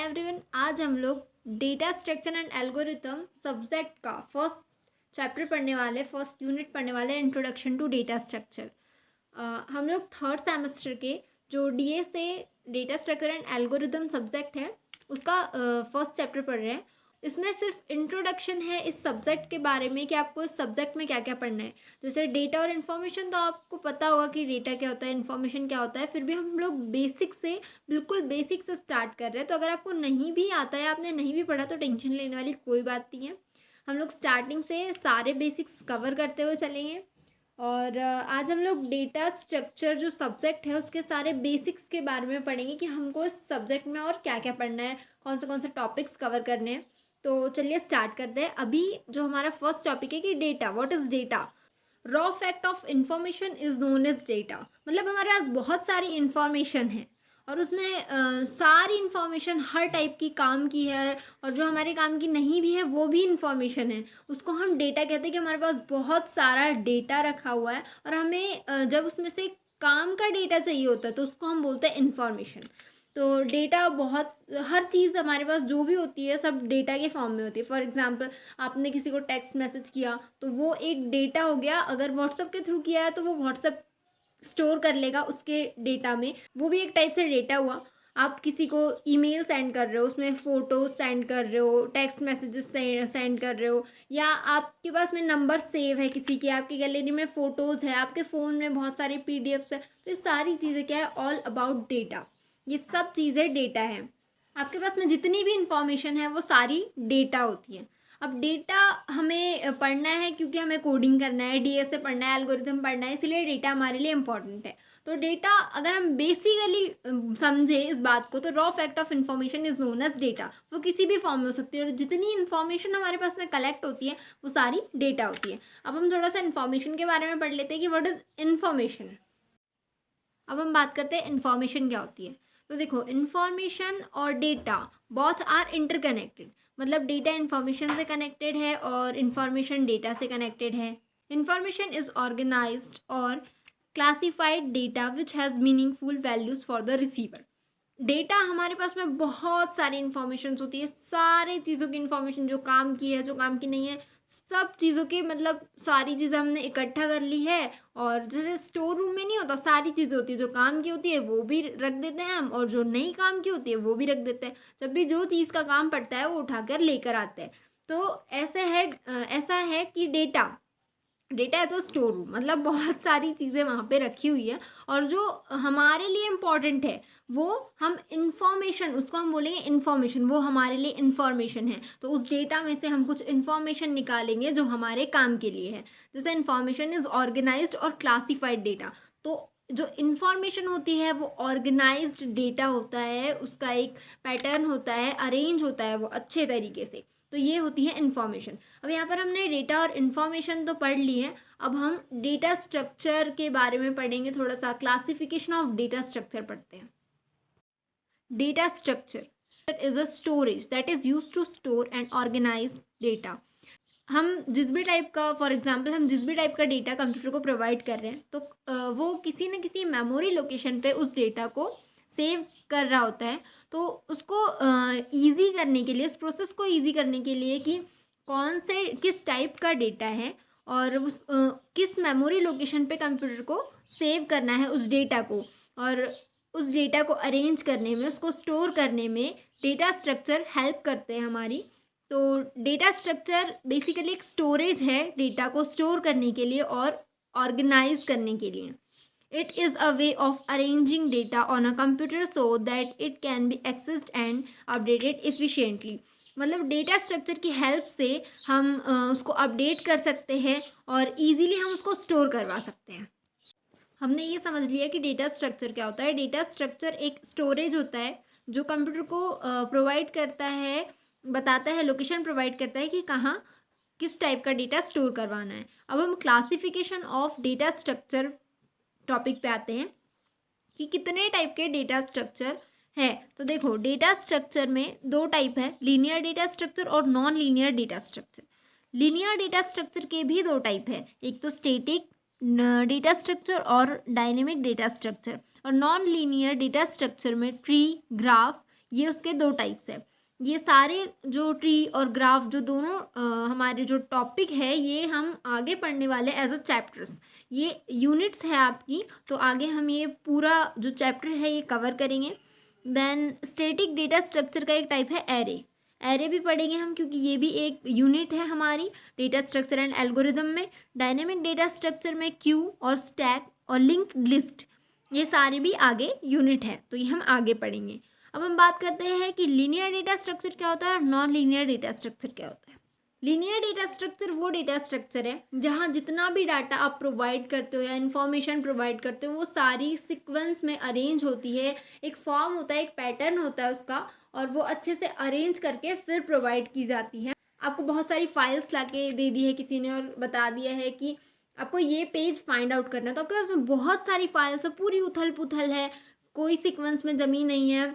Hi everyone, आज हम लोग data structure and algorithm subject का फर्स्ट चैप्टर पढ़ने वाले, फर्स्ट यूनिट पढ़ने वाले, इंट्रोडक्शन टू डेटा स्ट्रक्चर। हम लोग थर्ड सेमेस्टर के जो डीए से data structure and algorithm subject है उसका फर्स्ट चैप्टर पढ़ रहे हैं। इसमें सिर्फ इंट्रोडक्शन है इस सब्जेक्ट के बारे में कि आपको इस सब्जेक्ट में क्या क्या पढ़ना है। जैसे डेटा और इन्फॉर्मेशन तो आपको पता होगा कि डेटा क्या होता है, इन्फॉर्मेशन क्या होता है, फिर भी हम लोग बेसिक से, बिल्कुल बेसिक से स्टार्ट कर रहे हैं। तो अगर आपको नहीं भी आता है, आपने नहीं भी पढ़ा, तो टेंशन लेने वाली कोई बात नहीं है। हम लोग स्टार्टिंग से सारे बेसिक्स कवर करते हुए चलेंगे। और आज हम लोग डेटा स्ट्रक्चर जो सब्जेक्ट है उसके सारे बेसिक्स के बारे में पढ़ेंगे कि हमको इस सब्जेक्ट में और क्या क्या पढ़ना है, कौन से टॉपिक्स कवर करने हैं। तो चलिए स्टार्ट करते हैं। अभी जो हमारा फर्स्ट टॉपिक है कि data, what is data. Raw fact of information is known as data. मतलब हमारे पास बहुत सारी इन्फॉर्मेशन है और उसमें सारी इन्फॉर्मेशन हर टाइप की काम की है, और जो हमारे काम की नहीं भी है वो भी इन्फॉर्मेशन है। उसको हम डेटा कहते हैं कि हमारे पास बहुत सारा डेटा रखा हुआ है और हमें जब उसमें से काम का डेटा चाहिए होता है तो उसको हम बोलते हैं इन्फॉर्मेशन। तो डेटा बहुत, हर चीज़ हमारे पास जो भी होती है सब डेटा के फॉर्म में होती है। फॉर एग्जांपल, आपने किसी को टेक्स्ट मैसेज किया तो वो एक डेटा हो गया। अगर व्हाट्सएप के थ्रू किया है तो वो व्हाट्सएप स्टोर कर लेगा उसके डेटा में, वो भी एक टाइप से डेटा हुआ। आप किसी को ईमेल सेंड कर रहे हो, उसमें फ़ोटोज़ सेंड कर रहे हो, टेक्स्ट मैसेजेस सेंड कर रहे हो, या आपके पास में नंबर सेव है किसी के, आपकी गैलरी में फ़ोटोज़ है, आपके फ़ोन में बहुत सारी पीडीएफ्स है। तो ये सारी चीज़ें क्या है, ऑल अबाउट डेटा। ये सब चीज़ें डेटा है। आपके पास में जितनी भी इंफॉर्मेशन है वो सारी डेटा होती है। अब डेटा हमें पढ़ना है क्योंकि हमें कोडिंग करना है, डीएस से पढ़ना है, एल्गोरिथम पढ़ना है, इसलिए डेटा हमारे लिए इंपॉर्टेंट है। तो डेटा अगर हम बेसिकली समझे इस बात को, तो raw fact of information is known as data. वो किसी भी फॉर्म में हो सकती है और जितनी इन्फॉर्मेशन हमारे पास में कलेक्ट होती है वो सारी डेटा होती है। अब हम थोड़ा सा इन्फॉर्मेशन के बारे में पढ़ लेते हैं कि व्हाट इज़ इन्फॉर्मेशन। अब हम बात करते हैं इन्फॉर्मेशन क्या होती है। तो देखो, इन्फॉर्मेशन और डेटा बोथ आर इंटरकनेक्टेड। मतलब डेटा इन्फॉर्मेशन से कनेक्टेड है और इन्फॉर्मेशन डेटा से कनेक्टेड है। इन्फॉर्मेशन इज ऑर्गेनाइज्ड और classified data which has meaningful values for the receiver. Data, हमारे पास में बहुत सारी इन्फॉर्मेशन होती है, सारे चीज़ों की इन्फॉर्मेशन, जो काम की है, जो काम की नहीं है, सब चीज़ों की, मतलब सारी चीज़ें हमने इकट्ठा कर ली है। और जैसे स्टोर रूम में नहीं होता, सारी चीज़ें होती है, जो काम की होती है वो भी रख देते हैं हम, और जो नहीं काम की होती है वो भी रख देते हैं। जब भी जो चीज़ का काम पड़ता है वो उठाकर लेकर आते हैं। तो ऐसा है कि डेटा डेटा है तो स्टोर रूम, मतलब बहुत सारी चीज़ें वहाँ पे रखी हुई है। और जो हमारे लिए इम्पॉर्टेंट है वो हम इंफॉर्मेशन, उसको हम बोलेंगे इन्फॉर्मेशन, वो हमारे लिए इन्फॉर्मेशन है। तो उस डेटा में से हम कुछ इन्फॉर्मेशन निकालेंगे जो हमारे काम के लिए है। जैसे इन्फॉर्मेशन इज़ ऑर्गेनाइज्ड और क्लासिफाइड डेटा। तो जो इन्फॉर्मेशन होती है वो ऑर्गेनाइज्ड डेटा होता है, उसका एक पैटर्न होता है, अरेंज होता है वो अच्छे तरीके से। तो ये होती है इन्फॉर्मेशन। अब यहाँ पर हमने डेटा और इन्फॉर्मेशन तो पढ़ ली है। अब हम डेटा स्ट्रक्चर के बारे में पढ़ेंगे, थोड़ा सा क्लासिफिकेशन ऑफ डेटा स्ट्रक्चर पढ़ते हैं। Data structure is a storage that is use to store and organise data. हम जिस भी टाइप का, फॉर एग्जांपल, हम जिस भी टाइप का डेटा कंप्यूटर को प्रोवाइड कर रहे हैं तो वो किसी न किसी मेमोरी लोकेशन पे उस डेटा को सेव कर रहा होता है। तो उसको ईज़ी करने के लिए, इस प्रोसेस को ईज़ी करने के लिए कि किस टाइप का डेटा है और किस मेमोरी लोकेशन पे कंप्यूटर को सेव करना है उस डेटा को, और उस डेटा को अरेंज करने में, उसको स्टोर करने में डेटा स्ट्रक्चर हेल्प करते हैं हमारी। तो डेटा स्ट्रक्चर बेसिकली एक स्टोरेज है डेटा को स्टोर करने के लिए और ऑर्गेनाइज करने के लिए। It is a way of arranging data on a computer so that it can be accessed and updated efficiently. मतलब डेटा स्ट्रक्चर की हेल्प से हम उसको अपडेट कर सकते हैं और इजीली हम उसको स्टोर करवा सकते हैं। हमने ये समझ लिया कि डेटा स्ट्रक्चर क्या होता है। डेटा स्ट्रक्चर एक स्टोरेज होता है जो कंप्यूटर को प्रोवाइड करता है, बताता है, लोकेशन प्रोवाइड करता है कि कहाँ किस टाइप का डेटा स्टोर करवाना है। अब हम classification of data structure topic पे आते हैं कि कितने टाइप के डेटा स्ट्रक्चर है। तो देखो, डेटा स्ट्रक्चर में दो टाइप है, लीनियर डेटा स्ट्रक्चर और non linear data structure. Linear data structure के भी दो टाइप है, एक तो स्टैटिक डेटा स्ट्रक्चर और डायनेमिक डेटा स्ट्रक्चर। और नॉन लीनियर डेटा स्ट्रक्चर में ट्री, ग्राफ ये उसके 2 टाइप्स है। ये सारे जो ट्री और ग्राफ जो दोनों हमारे जो टॉपिक है ये हम आगे पढ़ने वाले एज अ चैप्टर्स। ये यूनिट्स है आपकी, तो आगे हम ये पूरा जो चैप्टर है ये कवर करेंगे। देन स्टैटिक डेटा स्ट्रक्चर का एक टाइप है एरे। एरे भी पढ़ेंगे हम, क्योंकि ये भी एक यूनिट है हमारी डेटा स्ट्रक्चर एंड एल्गोरिदम में। डायनेमिक डेटा स्ट्रक्चर में क्यू और स्टैक और लिंक्ड लिस्ट, ये सारे भी आगे यूनिट है, तो ये हम आगे पढ़ेंगे। अब हम बात करते हैं कि लीनियर डेटा स्ट्रक्चर क्या होता है और नॉन लीनियर डेटा स्ट्रक्चर क्या होता है। लीनियर डेटा स्ट्रक्चर वो डेटा स्ट्रक्चर है जहाँ जितना भी डाटा आप प्रोवाइड करते हो या इन्फॉर्मेशन प्रोवाइड करते हो वो सारी सीक्वेंस में अरेंज होती है। एक फॉर्म होता है, एक पैटर्न होता है उसका, और वो अच्छे से अरेंज करके फिर प्रोवाइड की जाती है। आपको बहुत सारी फाइल्स लाके दे दी है किसी ने और बता दिया है कि आपको ये पेज फाइंड आउट करना है, तो आपके पास बहुत सारी फाइल्स है, पूरी उथल पुथल है, कोई सीक्वेंस में जमी नहीं है,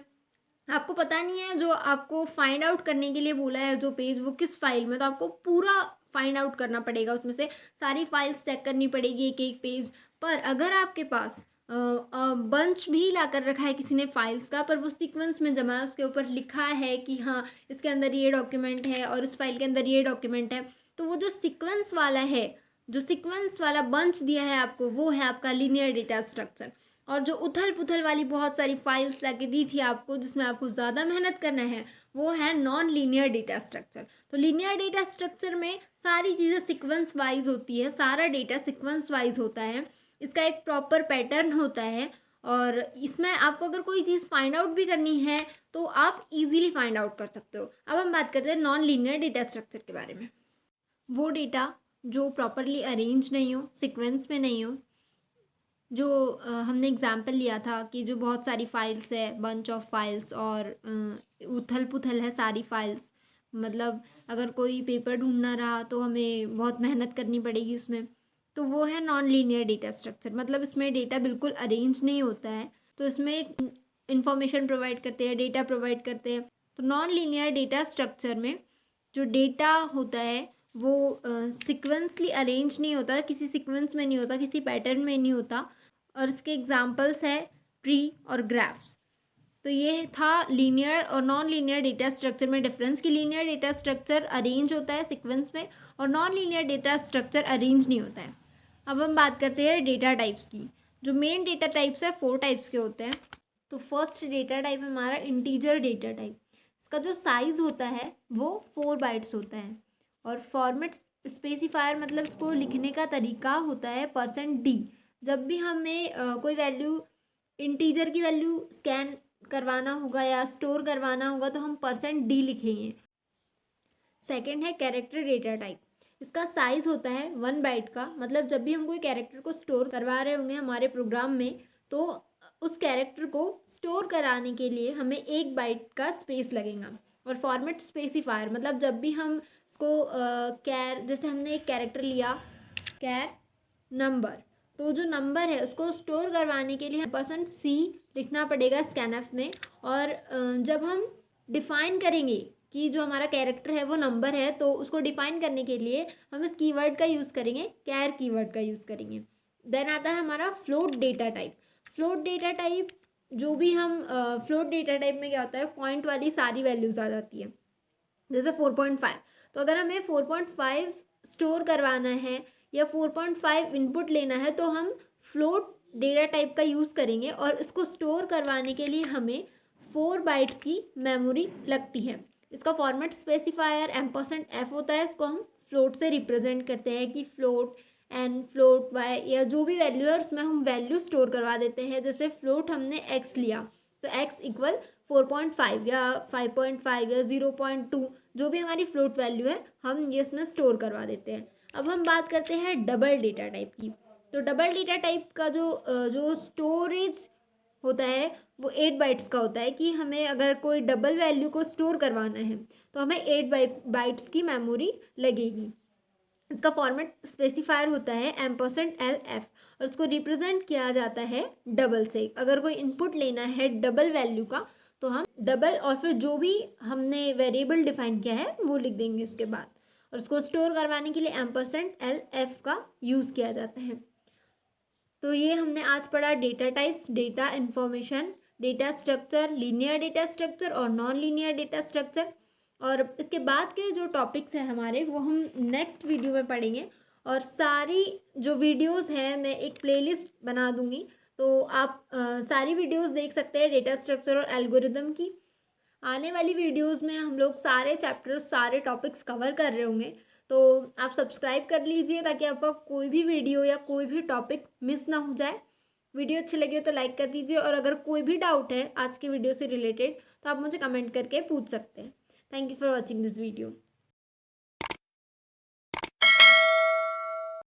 आपको पता नहीं है जो आपको फाइंड आउट करने के लिए बोला है जो पेज वो किस फाइल में, तो आपको पूरा फाइंड आउट करना पड़ेगा, उसमें से सारी फाइल्स चेक करनी पड़ेगी एक एक पेज पर। अगर आपके पास बंच भी ला कर रखा है किसी ने फाइल्स का, पर वो सीक्वेंस में जमा है, उसके ऊपर लिखा है कि हाँ इसके अंदर ये डॉक्यूमेंट है और इस फाइल के अंदर ये डॉक्यूमेंट है, तो वो जो सीक्वेंस वाला है, जो सीक्वेंस वाला बंच दिया है आपको, वो है आपका लीनियर डेटा स्ट्रक्चर। और जो उथल पुथल वाली बहुत सारी फाइल्स लाके दी थी आपको, जिसमें आपको ज़्यादा मेहनत करना है, वो है नॉन लीनियर डेटा स्ट्रक्चर। तो लीनियर डेटा स्ट्रक्चर में सारी चीज़ें सीक्वेंस वाइज होती है, सारा डेटा सीक्वेंस वाइज होता है, इसका एक प्रॉपर पैटर्न होता है, और इसमें आपको अगर कोई चीज़ फाइंड आउट भी करनी है तो आप इजीली फाइंड आउट कर सकते हो। अब हम बात करते हैं नॉन लीनियर डेटा स्ट्रक्चर के बारे में। वो डेटा जो प्रॉपरली अरेंज नहीं हो, सीक्वेंस में नहीं हो, जो हमने एग्जाम्पल लिया था कि जो बहुत सारी फाइल्स है, बंच ऑफ फाइल्स, और उथल पुथल है सारी फाइल्स, मतलब अगर कोई पेपर ढूंढना रहा तो हमें बहुत मेहनत करनी पड़ेगी उसमें, तो वो है नॉन लीनियर डेटा स्ट्रक्चर। मतलब इसमें डेटा बिल्कुल अरेंज नहीं होता है, तो इसमें एक इंफॉर्मेशन प्रोवाइड करते हैं, डेटा प्रोवाइड करते हैं। तो नॉन लीनियर डेटा स्ट्रक्चर में जो डेटा होता है वो सीक्वेंसली अरेंज नहीं होता, किसी सीक्वेंस में नहीं होता, किसी पैटर्न में नहीं होता, और इसके एग्जांपल्स है ट्री और ग्राफ्स। तो ये था लीनियर और नॉन लीनियर डेटा स्ट्रक्चर में डिफरेंस, कि लीनियर डेटा स्ट्रक्चर अरेंज होता है सीक्वेंस में और non linear data structure arrange नहीं होता है। अब हम बात करते हैं डेटा टाइप्स की। जो मेन डेटा टाइप्स है 4 टाइप्स के होते हैं। तो फर्स्ट डेटा टाइप है हमारा इंटीजर डेटा टाइप। इसका जो साइज़ होता है वो 4 बाइट्स होता है, और फॉर्मेट स्पेसिफायर मतलब इसको लिखने का तरीका होता है %d। जब भी हमें कोई वैल्यू, इंटीजर की वैल्यू स्कैन करवाना होगा या स्टोर करवाना होगा तो हम %d लिखेंगे। सेकंड है कैरेक्टर डेटा टाइप। इसका साइज़ होता है 1 बाइट का, मतलब जब भी हम कोई कैरेक्टर को स्टोर करवा रहे होंगे हमारे प्रोग्राम में, तो उस कैरेक्टर को स्टोर कराने के लिए हमें 1 बाइट का स्पेस लगेगा। और फॉर्मेट स्पेसिफायर मतलब जब भी हम इसको जैसे हमने एक कैरेक्टर लिया कैर नंबर, तो जो नंबर है उसको स्टोर करवाने के लिए %c लिखना पड़ेगा स्कैनफ में। और जब हम डिफ़ाइन करेंगे कि जो हमारा कैरेक्टर है वो नंबर है, तो उसको डिफ़ाइन करने के लिए हम इस कीवर्ड का यूज़ करेंगे, कैर कीवर्ड का यूज़ करेंगे। देन आता है हमारा float data type. Float data type जो भी हम फ्लोट डेटा टाइप में क्या होता है, पॉइंट वाली सारी वैल्यूज़ आ जाती है, जैसे 4.5। तो अगर हमें 4.5 स्टोर करवाना है या 4.5 इनपुट लेना है तो हम फ्लोट डेटा टाइप का यूज़ करेंगे, और इसको स्टोर करवाने के लिए हमें 4 बाइट्स की मेमोरी लगती है। इसका फॉर्मेट स्पेसिफायर %f होता है, इसको हम फ्लोट से रिप्रेजेंट करते हैं कि फ्लोट n, फ्लोट y या जो भी वैल्यू है उसमें हम वैल्यू स्टोर करवा देते हैं। जैसे फ्लोट हमने x लिया तो x इक्वल 4.5 या 5.5 या 0.2, जो भी हमारी फ्लोट वैल्यू है हम ये इसमें स्टोर करवा देते हैं। अब हम बात करते हैं डबल डेटा टाइप की। तो डबल डेटा टाइप का जो स्टोरेज होता है वो 8 बाइट्स का होता है, कि हमें अगर कोई डबल वैल्यू को स्टोर करवाना है तो हमें 8 बाइट्स की मेमोरी लगेगी। इसका फॉर्मेट स्पेसिफायर होता है %lf, और उसको रिप्रेजेंट किया जाता है डबल से। अगर कोई इनपुट लेना है डबल वैल्यू का तो हम डबल और फिर जो भी हमने वेरिएबल डिफाइन किया है वो लिख देंगे उसके बाद, और उसको स्टोर करवाने के लिए %lf का यूज़ किया जाता है। तो ये हमने आज पढ़ा data types, data information, data structure, linear data structure और नॉन लीनियर डेटा स्ट्रक्चर। और इसके बाद के जो टॉपिक्स हैं हमारे वो हम नेक्स्ट वीडियो में पढ़ेंगे। और सारी जो वीडियोस हैं मैं एक प्लेलिस्ट बना दूंगी, तो आप सारी वीडियोस देख सकते हैं डेटा स्ट्रक्चर और एल्गोरिदम की। आने वाली वीडियोस में हम लोग सारे चैप्टर्स, सारे टॉपिक्स कवर कर रहे होंगे, तो आप सब्सक्राइब कर लीजिए ताकि आपका कोई भी वीडियो या कोई भी टॉपिक मिस ना हो जाए। वीडियो अच्छी लगी हो तो लाइक कर दीजिए, और अगर कोई भी डाउट है आज की वीडियो से रिलेटेड तो आप मुझे कमेंट करके पूछ सकते हैं। Thank you for watching this video.